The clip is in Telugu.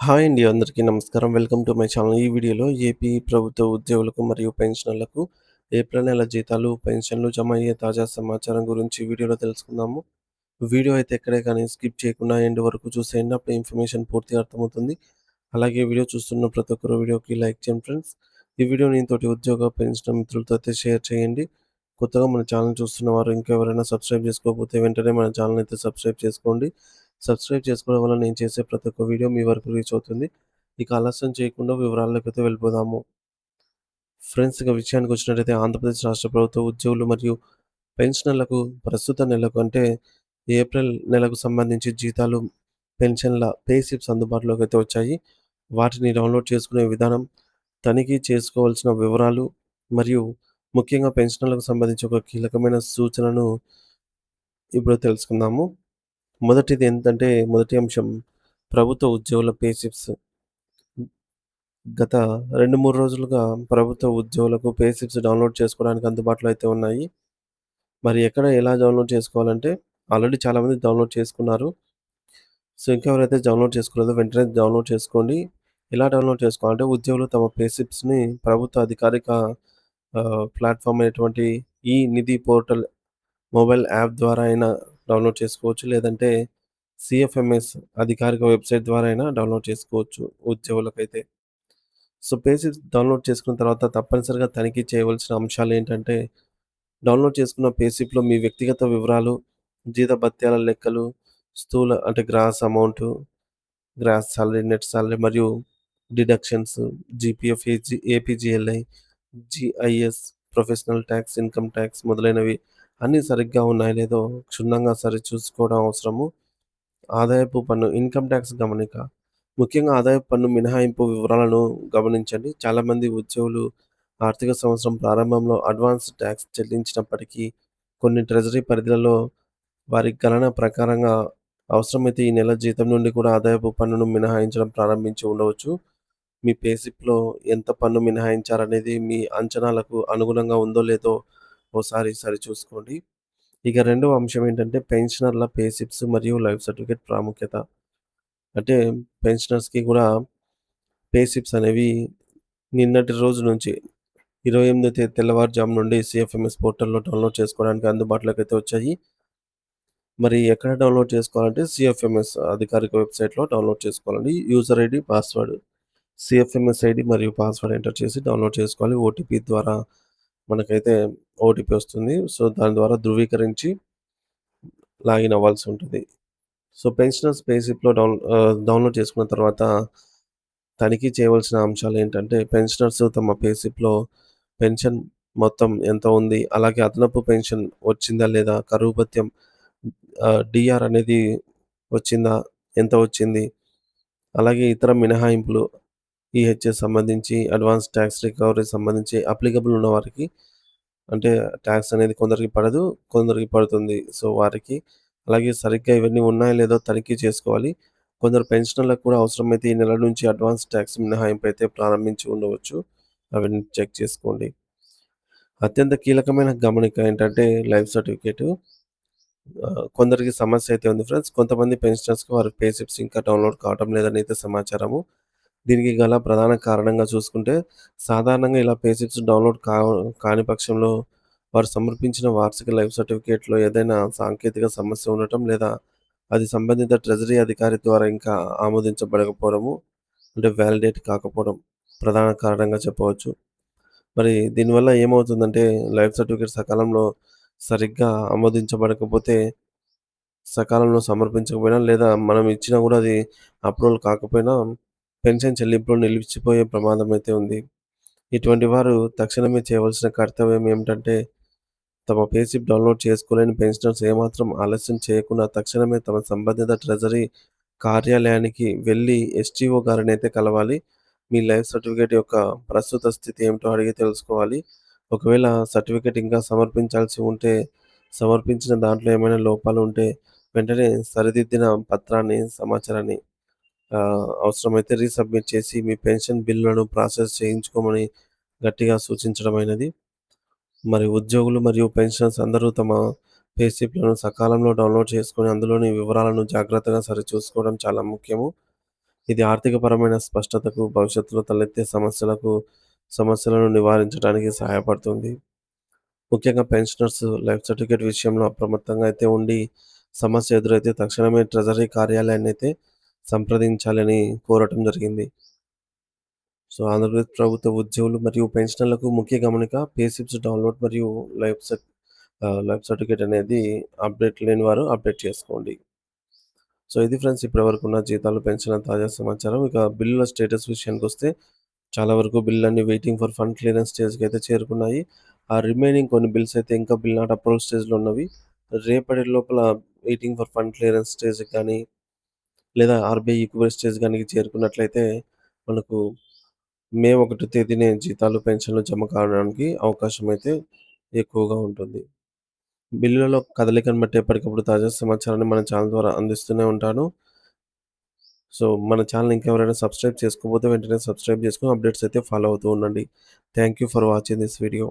హాయ్ అండి. అందరికీ నమస్కారం. Welcome to my channel. ఈ వీడియోలో ఏపీ ప్రభుత్వ ఉద్యోగులకు మరియు పెన్షనర్లకు ఏప్రిల్ నెల జీతాలు, పెన్షన్లు జమ అయ్యే తాజా సమాచారం గురించి వీడియోలో తెలుసుకుందాము. వీడియో అయితే ఎక్కడే కానీ స్కిప్ చేయకుండా ఎండ్ వరకు చూసేయండి. అప్పుడు ఇన్ఫర్మేషన్ పూర్తిగా అర్థమవుతుంది. అలాగే వీడియో చూస్తున్న ప్రతి ఒక్కరు వీడియోకి లైక్ చేయండి ఫ్రెండ్స్. ఈ వీడియోని తోటి ఉద్యోగ, పెన్షనర్ మిత్రులతో అయితే షేర్ చేయండి. కొత్తగా మన ఛానల్ చూస్తున్న వారు ఇంకా ఎవరైనా సబ్స్క్రైబ్ చేసుకోకపోతే వెంటనే మన ఛానల్ అయితే సబ్స్క్రైబ్ చేసుకోండి. సబ్స్క్రైబ్ చేసుకోవడం వల్ల నేను చేసే ప్రతి ఒక్క వీడియో మీ వరకు రీచ్ అవుతుంది. ఇక ఆలస్యం చేయకుండా వివరాల్లోకైతే వెళ్ళిపోదాము. ఫ్రెండ్స్, ఇక విషయానికొచ్చినట్టయితే ఆంధ్రప్రదేశ్ రాష్ట్ర ప్రభుత్వ ఉద్యోగులు మరియు పెన్షనర్లకు ప్రస్తుత నెలకు అంటే ఏప్రిల్ నెలకు సంబంధించి జీతాలు, పెన్షన్ల పే స్లిప్స్ అందుబాటులోకి అయితే వచ్చాయి. వాటిని డౌన్‌లోడ్ చేసుకునే విధానం, తనిఖీ చేసుకోవాల్సిన వివరాలు మరియు ముఖ్యంగా పెన్షనర్లకు సంబంధించి ఒక కీలకమైన సూచనను ఇప్పుడు తెలుసుకుందాము. మొదటి అంశం ప్రభుత్వ ఉద్యోగుల పే స్లిప్స్. గత 2, 3 రోజులుగా ప్రభుత్వ ఉద్యోగులకు పే స్లిప్స్ డౌన్‌లోడ్ చేసుకోవడానికి అందుబాటులో అయితే ఉన్నాయి. మరి ఎక్కడ, ఎలా డౌన్‌లోడ్ చేసుకోవాలంటే ఆల్రెడీ చాలామంది డౌన్‌లోడ్ చేసుకున్నారు. సో, ఇంకా ఎవరైతే డౌన్‌లోడ్ చేసుకోలేదో వెంటనే డౌన్‌లోడ్ చేసుకోండి. ఎలా డౌన్‌లోడ్ చేసుకోవాలంటే ఉద్యోగులు తమ పే స్లిప్స్‌ని ప్రభుత్వ అధికారిక ప్లాట్‌ఫామ్ అయినటువంటి ఈ నిధి పోర్టల్ మొబైల్ యాప్ ద్వారా అయినా డౌన్‌లోడ్ చేసుకోవచ్చు. లేదంటే సీఎఫ్ఎంఎస్ అధికారిక వెబ్‌సైట్ ద్వారా అయినా డౌన్‌లోడ్ చేసుకోవచ్చు ఉద్యోగులకైతే. సో, పే స్లిప్స్ డౌన్‌లోడ్ చేసుకున్న తర్వాత తప్పనిసరిగా తనిఖీ చేయవలసిన అంశాలేంటంటే, డౌన్‌లోడ్ చేసుకున్న పే స్లిప్‌లో మీ వ్యక్తిగత వివరాలు, జీతభత్యాల లెక్కలు, స్థూల అంటే gross amount, gross salary, net salary మరియు deductions, GPF, APGLI, GIS, professional tax, income tax మొదలైనవి అన్నీ సరిగ్గా ఉన్నాయో లేదో క్షుణ్ణంగా సరిచూసుకోవడం అవసరము. ఆదాయపు పన్ను, ఇన్‌కమ్ టాక్స్ గమనిక. ముఖ్యంగా ఆదాయపు పన్ను మినహాయింపు వివరాలను గమనించండి. చాలామంది ఉద్యోగులు ఆర్థిక సంవత్సరం ప్రారంభంలో అడ్వాన్స్ టాక్స్ చెల్లించినప్పటికీ, కొన్ని ట్రెజరీ పరిధులలో వారి గణన ప్రకారంగా అవసరమైతే ఈ నెల జీతం నుండి కూడా ఆదాయపు పన్నును మినహాయించడం ప్రారంభించి ఉండవచ్చు. మీ పే స్లిప్‌లో ఎంత పన్ను మినహాయించారనేది మీ అంచనాలకు అనుగుణంగా ఉందో లేదో ఓసారి సరిచూసుకోండి. ఇక రెండవ అంశం ఏంటంటే పెన్షనర్ల పే స్లిప్స్ మరియు లైఫ్ సర్టిఫికేట్ ప్రాముఖ్యత. అంటే పెన్షనర్స్‌కి కూడా పే స్లిప్స్ అనేవి నిన్నటి రోజు నుంచి 28థ్ తెల్లవారుజాము నుండి సీఎఫ్ఎంఎస్ పోర్టల్‌లో డౌన్‌లోడ్ చేసుకోవడానికి అందుబాటులోకి అయితే వచ్చాయి. మరి ఎక్కడ డౌన్‌లోడ్ చేసుకోవాలంటే సీఎఫ్ఎంఎస్ అధికారిక వెబ్‌సైట్‌లో డౌన్‌లోడ్ చేసుకోవాలండి. User ID, password, CFMS ID మరియు పాస్వర్డ్ ఎంటర్ చేసి డౌన్‌లోడ్ చేసుకోవాలి. ఓటీపీ ద్వారా మనకైతే ఓటీపీ వస్తుంది. సో, దాని ద్వారా ధృవీకరించి లాగిన్ అవ్వాల్సి ఉంటుంది. సో, పెన్షనర్స్ పే స్లిప్‌లో డౌన్‌లోడ్ చేసుకున్న తర్వాత తనిఖీ చేయవలసిన అంశాలేంటంటే, పెన్షనర్స్ తమ పే స్లిప్‌లో పెన్షన్ మొత్తం ఎంత ఉంది? అలాగే అదనపు పెన్షన్ వచ్చిందా లేదా? కరువు భత్యం డీఆర్ అనేది వచ్చిందా? ఎంత వచ్చింది? అలాగే ఇతర మినహాయింపులు ఈహెచ్ఎస్ సంబంధించి, అడ్వాన్స్ టాక్స్ రికవరీ సంబంధించి అప్లికబుల్ ఉన్న వారికి అంటే టాక్స్ అనేది కొందరికి పడదు, కొందరికి పడుతుంది. సో, వారికి అలాగే సరిగ్గా ఇవన్నీ ఉన్నాయో లేదో తనిఖీ చేసుకోవాలి. కొందరు పెన్షనర్లకు కూడా అవసరమైతే ఈ నెల నుంచి అడ్వాన్స్ టాక్స్ మినహాయింపు అయితే ప్రారంభించి ఉండవచ్చు. అవన్నీ చెక్ చేసుకోండి. అత్యంత కీలకమైన గమనిక ఏంటంటే లైఫ్ సర్టిఫికేటు. కొందరికి సమస్య అయితే ఉంది ఫ్రెండ్స్. కొంతమంది పెన్షనర్స్‌కి వారి పే స్లిప్స్ ఇంకా డౌన్‌లోడ్ కావటం లేదని అయితే సమాచారము. దీనికి గల ప్రధాన కారణంగా చూసుకుంటే, సాధారణంగా ఇలా పే స్లిప్స్ డౌన్‌లోడ్ కాని పక్షంలో వారు సమర్పించిన వార్షిక లైఫ్ సర్టిఫికేట్‌లో ఏదైనా సాంకేతిక సమస్య ఉండటం, లేదా అది సంబంధిత ట్రెజరీ అధికారి ద్వారా ఇంకా ఆమోదించబడకపోవడము, అంటే వాలిడేట్ కాకపోవడం ప్రధాన కారణంగా చెప్పవచ్చు. మరి దీనివల్ల ఏమవుతుందంటే, లైఫ్ సర్టిఫికేట్ సకాలంలో సరిగ్గా ఆమోదించబడకపోతే, సకాలంలో సమర్పించకపోయినా, లేదా మనం ఇచ్చినా గూడా అది అప్రూవల్ కాకపోయినా పెన్షన్ చెల్లింపులు నిలిచిపోయే ప్రమాదం అయితే ఉంది. ఇటువంటి వారు తక్షణమే చేయవలసిన కర్తవ్యం ఏమిటంటే, తమ పే స్లిప్ డౌన్‌లోడ్ చేసుకోలేని పెన్షనర్స్ ఏమాత్రం ఆలస్యం చేయకుండా తక్షణమే తమ సంబంధిత ట్రెజరీ కార్యాలయానికి వెళ్లి ఎస్‌టీఓ గారినైతే కలవాలి. మీ లైఫ్ సర్టిఫికేట్ యొక్క ప్రస్తుత స్థితి ఏమిటో అడిగి తెలుసుకోవాలి. ఒకవేళ సర్టిఫికేట్ ఇంకా సమర్పించాల్సి ఉంటే, సమర్పించిన దాంట్లో ఏమైనా లోపాలు ఉంటే వెంటనే సరిదిద్దిన పత్రాన్ని, సమాచారాన్ని అవసరమైతే రీసబ్మిట్ చేసి మీ పెన్షన్ బిల్లులను ప్రాసెస్ చేయించుకోమని గట్టిగా సూచించడమైనది. మరి ఉద్యోగులు మరియు పెన్షనర్స్ అందరూ తమ పే స్లిప్‌లను సకాలంలో డౌన్‌లోడ్ చేసుకొని అందులోని వివరాలను జాగ్రత్తగా సరిచూసుకోవడం చాలా ముఖ్యము. ఇది ఆర్థికపరమైన స్పష్టతకు, భవిష్యత్తులో తలెత్తే సమస్యలను నివారించడానికి సహాయపడుతుంది. ముఖ్యంగా పెన్షనర్స్ లైఫ్ సర్టిఫికేట్ విషయంలో అప్రమత్తంగా అయితే ఉండి, సమస్య ఎదురైతే తక్షణమే ట్రెజరీ కార్యాలయాన్నయితే సంప్రదించాలని కోరటం జరిగింది. సో, ఆంధ్రప్రదేశ్ ప్రభుత్వ ఉద్యోగులు మరియు పెన్షనర్లకు ముఖ్య గమనిక పే స్లిప్స్ డౌన్‌లోడ్ మరియు లైఫ్ సర్టిఫికేట్ అనేది అప్డేట్ లేని వారు అప్డేట్ చేసుకోండి. సో, ఇది ఫ్రెండ్స్ ఇప్పటివరకున్న జీతాలు, పెన్షన్‌ల తాజా సమాచారం. ఇక బిల్లుల స్టేటస్ విషయానికొస్తే చాలా వరకు బిల్లులన్నీ వెయిటింగ్ ఫర్ ఫండ్ క్లియరెన్స్ స్టేజ్‌కైతే చేరుకున్నాయి. ఆ రిమైనింగ్ కొన్ని బిల్స్ అయితే ఇంకా బిల్ నాట్ అప్రూవల్ స్టేజ్‌లో ఉన్నవి. రేపటి లోపల వెయిటింగ్ ఫర్ ఫండ్ క్లియరెన్స్ స్టేజ్‌కి గానీ, లేదా ఆర్‌బీఐ ఈక్వెస్ట్ స్టేజ్ గాని చేరుకున్నట్లయితే మనకు మే 1 తేదీనే జీతాలు, పెన్షన్‌లు జమ కావడానికి అవకాశం అయితే ఎక్కువగా ఉంటుంది. బిల్లులలో కదలికను బట్టి ఎప్పటికప్పుడు తాజా సమాచారాన్ని మన ఛానల్ ద్వారా అందిస్తూనే ఉంటాను. సో, మన ఛానెల్‌ని ఇంకెవరైనా సబ్స్క్రైబ్ చేసుకోకపోతే వెంటనే సబ్స్క్రైబ్ చేసుకొని అప్డేట్స్ అయితే ఫాలో అవుతూ ఉండండి. Thank you for watching this video.